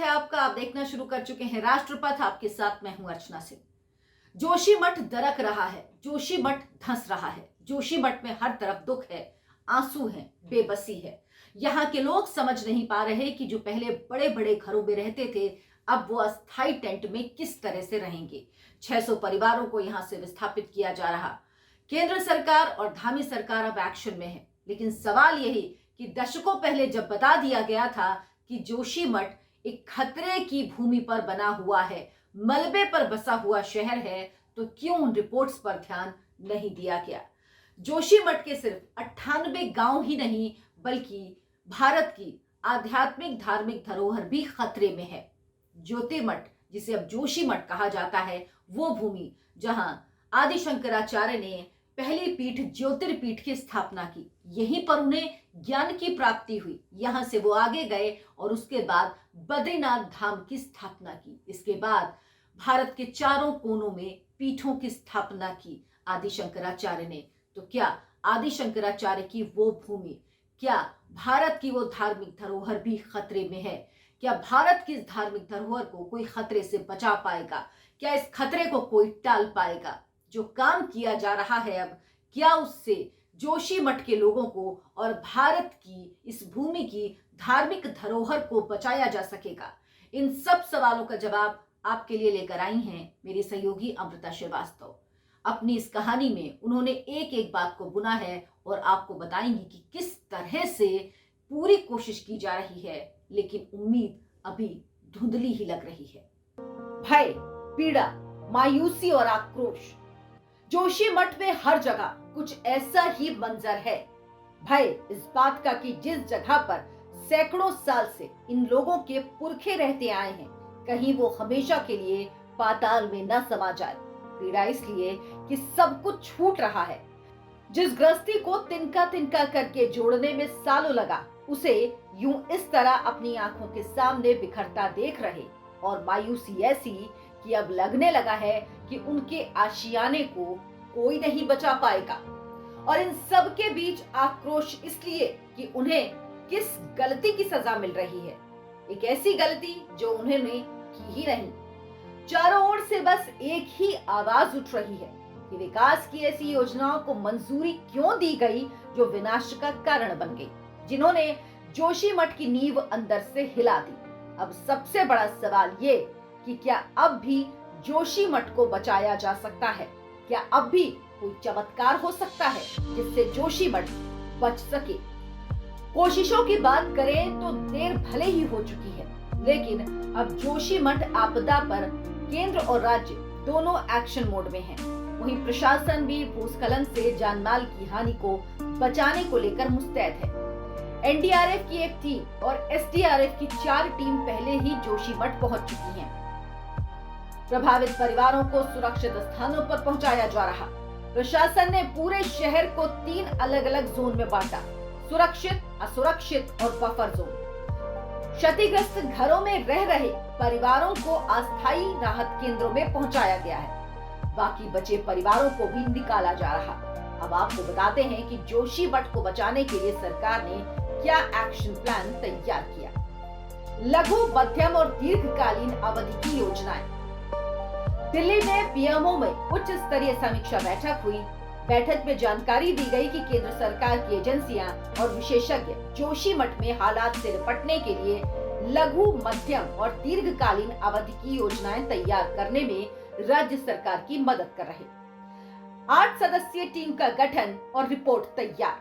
है आपका। आप देखना शुरू कर चुके हैं राष्ट्रपथ। आपके साथ मैं हूं अर्चना सिंह। जोशीमठ दरक रहा है, जोशीमठ धंस रहा है। जोशीमठ में हर तरफ दुख है, आंसू है, बेबसी है। यहाँ के लोग समझ नहीं पा रहे कि जो पहले बड़े बड़े घरों में रहते थे, अब वो अस्थाई टेंट में किस तरह से रहेंगे। 600 परिवारों को यहाँ से विस्थापित किया जा रहा। केंद्र सरकार और धामी सरकार अब एक्शन में है, लेकिन सवाल यही कि दशकों पहले जब बता दिया गया था कि जोशीमठ एक खतरे की भूमि पर बना हुआ है, मलबे पर बसा हुआ शहर है, तो क्यों उन रिपोर्ट्स पर ध्यान नहीं दिया गया। जोशीमठ के सिर्फ 98 गांव ही नहीं, बल्कि भारत की आध्यात्मिक धार्मिक धरोहर भी खतरे में है। ज्योतिर्मठ, जिसे अब जोशीमठ कहा जाता है, वो भूमि जहां आदि शंकराचार्य ने पहली पीठ ज्योतिर्पीठ की स्थापना की, यहीं पर उन्हें ज्ञान की प्राप्ति हुई। यहां से वो आगे गए और उसके बाद बद्रीनाथ धाम की स्थापना की। इसके बाद भारत के चारों कोनों में पीठों की स्थापना की आदि शंकराचार्य ने। तो क्या आदि शंकराचार्य की वो भूमि, क्या भारत की वो धार्मिक धरोहर भी खतरे में है? क्या भारत की इस धार्मिक धरोहर को कोई खतरे से बचा पाएगा? क्या इस खतरे को कोई टाल पाएगा? जो काम किया जा रहा है अब, क्या उससे जोशीमठ के लोगों को और भारत की इस भूमि की धार्मिक धरोहर को बचाया जा सकेगा? इन सब सवालों का जवाब आपके लिए लेकर आई हैं मेरी सहयोगी अमृता श्रीवास्तव। अपनी इस कहानी में उन्होंने एक एक बात को बुना है और आपको बताएंगी कि किस तरह से पूरी कोशिश की जा रही है, लेकिन उम्मीद अभी धुंधली ही लग रही है। भय, पीड़ा, मायूसी और आक्रोश, जोशीमठ में हर जगह कुछ ऐसा ही मंजर है। भय इस बात का कि जिस जगह पर सैकड़ों साल से इन लोगों के पुरखे रहते आए हैं, कहीं वो हमेशा के लिए पाताल में न समा जाए। पीड़ा इसलिए कि सब कुछ छूट रहा है। जिस गृहस्थी को तिनका तिनका करके जोड़ने में सालों लगा, उसे यूं इस तरह अपनी आंखों के सामने बिखरता देख रहे, और मायूसी ऐसी कि अब लगने लगा है कि उनके आशियाने को कोई नहीं बचा पाएगा। और इन सब के बीच आक्रोश इसलिए कि उन्हें किस गलती की सजा मिल रही है, एक ऐसी गलती जो उन्होंने की ही नहीं। चारों ओर से बस एक ही आवाज उठ रही है कि विकास की ऐसी योजनाओं को मंजूरी क्यों दी गई जो विनाश का कारण बन गई, जिन्होंने जोशीमठ की नींव अंदर से हिला दी। अब सबसे बड़ा सवाल ये कि क्या अब भी जोशीमठ को बचाया जा सकता है? क्या अब भी कोई चमत्कार हो सकता है जिससे जोशीमठ बच सके? कोशिशों की बात करें तो देर भले ही हो चुकी है, लेकिन अब जोशीमठ आपदा पर केंद्र और राज्य दोनों एक्शन मोड में हैं। वहीं प्रशासन भी भूस्खलन से जानमाल की हानि को बचाने को लेकर मुस्तैद है। एनडीआरएफ की एक टीम और एसडीआरएफ की 4 टीम पहले ही जोशीमठ पहुंच चुकी हैं। प्रभावित परिवारों को सुरक्षित स्थानों पर पहुंचाया जा रहा। प्रशासन ने पूरे शहर को 3 अलग अलग जोन में बांटा: सुरक्षित, असुरक्षित और बफर जोन। क्षतिग्रस्त घरों में रह रहे परिवारों को अस्थायी राहत केंद्रों में पहुंचाया गया है। बाकी बचे परिवारों को भी निकाला जा रहा। अब आपको बताते हैं कि जोशीमठ को बचाने के लिए सरकार ने क्या एक्शन प्लान तैयार किया। लघु, मध्यम और दीर्घकालीन अवधि की योजनाएं। दिल्ली में पीएमओ में उच्च स्तरीय समीक्षा बैठक हुई। बैठक में जानकारी दी गई कि केंद्र सरकार की एजेंसियां और विशेषज्ञ जोशीमठ में हालात से निपटने के लिए लघु, मध्यम और दीर्घकालीन अवधि की योजनाएं तैयार करने में राज्य सरकार की मदद कर रहे। 8 सदस्यीय टीम का गठन और रिपोर्ट तैयार।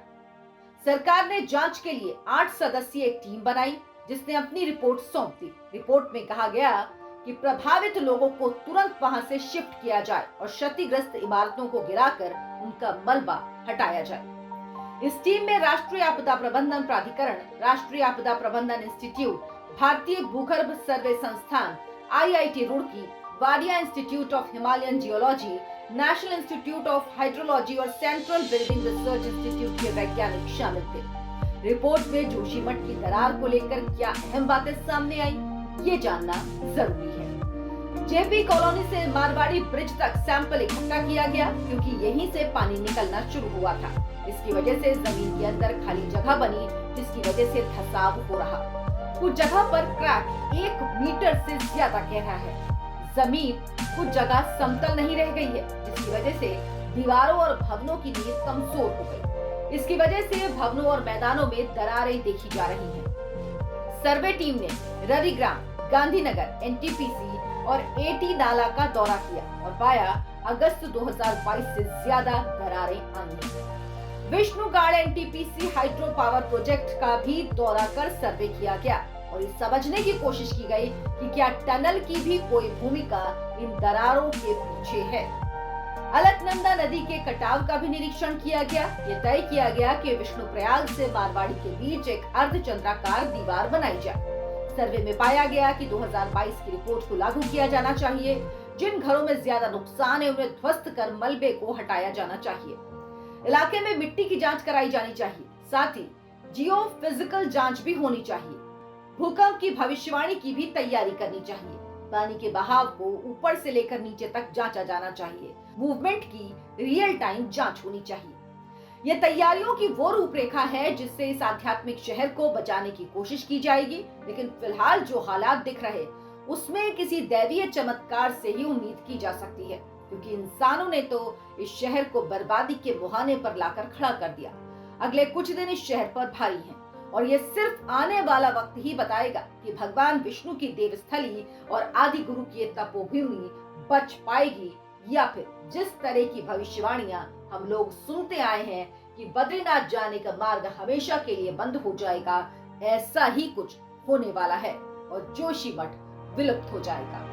सरकार ने जांच के लिए 8 सदस्यीय एक टीम बनाई, जिसने अपनी रिपोर्ट सौंप दी। रिपोर्ट में कहा गया कि प्रभावित लोगों को तुरंत वहां से शिफ्ट किया जाए और क्षतिग्रस्त इमारतों को गिराकर उनका मलबा हटाया जाए। इस टीम में राष्ट्रीय आपदा प्रबंधन प्राधिकरण, राष्ट्रीय आपदा प्रबंधन इंस्टीट्यूट, भारतीय भूगर्भ सर्वे संस्थान, IIT Roorkee, Wadia institute of Himalayan geology, national institute of hydrology और सेंट्रल बिल्डिंग रिसर्च इंस्टीट्यूट के वैज्ञानिक शामिल थे। रिपोर्ट में जोशीमठ की दरार को लेकर क्या अहम बातें सामने आई, ये जानना जरूरी है। जेपी कॉलोनी से मारवाड़ी ब्रिज तक सैंपल इकट्ठा किया गया, क्योंकि यहीं से पानी निकलना शुरू हुआ था। इसकी वजह से जमीन के अंदर खाली जगह बनी, जिसकी वजह से धंसाव हो रहा। कुछ जगह पर क्रैक 1 मीटर से ज्यादा गहरा है। जमीन कुछ जगह समतल नहीं रह गई है, जिसकी वजह से दीवारों और भवनों की नींव कमजोर हो गई। इसकी वजह से भवनों और मैदानों में दरारें देखी जा रही हैं। सर्वे टीम ने रविग्राम, गांधीनगर, एनटीपीसी और एटी नाला का दौरा किया और पाया अगस्त 2022 से ज्यादा दरारें आई हैं। Vishnugad NTPC hydro power project का भी दौरा कर सर्वे किया गया और ये समझने की कोशिश की गई कि क्या टनल की भी कोई भूमिका इन दरारों के पीछे है। अलकनंदा नदी के कटाव का भी निरीक्षण किया गया। ये तय किया गया कि विष्णुप्रयाग से मारवाड़ी के बीच एक अर्धचंद्राकार दीवार बनाई जाए। सर्वे में पाया गया कि 2022 की रिपोर्ट को लागू किया जाना चाहिए। जिन घरों में ज्यादा नुकसान है उन्हें ध्वस्त कर मलबे को हटाया जाना चाहिए। इलाके में मिट्टी की जांच कराई जानी चाहिए। साथ ही जियो फिजिकल जांच भी होनी चाहिए। भूकंप की भविष्यवाणी की भी तैयारी करनी चाहिए। पानी के बहाव को ऊपर से लेकर नीचे तक जांचा जाना चाहिए। मूवमेंट की रियल टाइम जांच होनी चाहिए। यह तैयारियों की वो रूपरेखा है जिससे इस आध्यात्मिक शहर को बचाने की कोशिश की जाएगी। लेकिन फिलहाल जो हालात दिख रहे उसमें किसी दैवीय चमत्कार से ही उम्मीद की जा सकती है, क्योंकि इंसानों ने तो इस शहर को बर्बादी के मुहाने पर लाकर खड़ा कर दिया। अगले कुछ दिन इस शहर पर भारी हैं और ये सिर्फ आने वाला वक्त ही बताएगा कि भगवान विष्णु की देवस्थली और आदि गुरु की तपोभूमि बच पाएगी या फिर जिस तरह की भविष्यवाणियां हम लोग सुनते आए हैं कि बद्रीनाथ जाने का मार्ग हमेशा के लिए बंद हो जाएगा, ऐसा ही कुछ होने वाला है और जोशीमठ विलुप्त हो जाएगा।